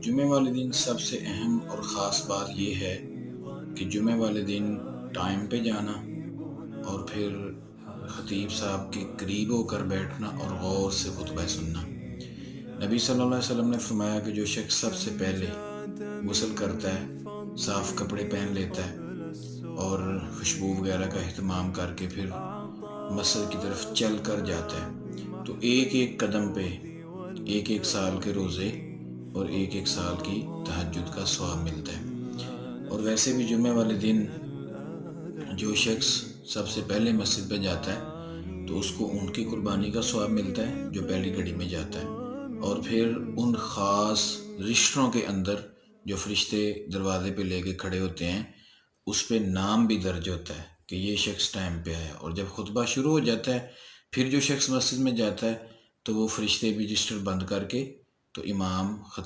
جمعہ والے دن سب سے اہم اور خاص بات یہ ہے کہ جمعہ والے دن ٹائم پہ جانا اور پھر خطیب صاحب کے قریب ہو کر بیٹھنا اور غور سے خطبہ سننا۔ نبی صلی اللہ علیہ وسلم نے فرمایا کہ جو شخص سب سے پہلے غسل کرتا ہے، صاف کپڑے پہن لیتا ہے اور خوشبو وغیرہ کا اہتمام کر کے پھر مسجد کی طرف چل کر جاتا ہے تو ایک ایک قدم پہ ایک ایک سال کے روزے اور ایک ایک سال کی تہجد کا ثواب ملتا ہے۔ اور ویسے بھی جمعہ والے دن جو شخص سب سے پہلے مسجد پہ جاتا ہے تو اس کو اونٹ کی قربانی کا ثواب ملتا ہے جو پہلی گھڑی میں جاتا ہے، اور پھر ان خاص رشتوں کے اندر جو فرشتے دروازے پہ لے کے کھڑے ہوتے ہیں اس پہ نام بھی درج ہوتا ہے کہ یہ شخص ٹائم پہ آیا۔ اور جب خطبہ شروع ہو جاتا ہے پھر جو شخص مسجد میں جاتا ہے تو وہ فرشتے بھی رجسٹر بند کر کے تو امام خطیب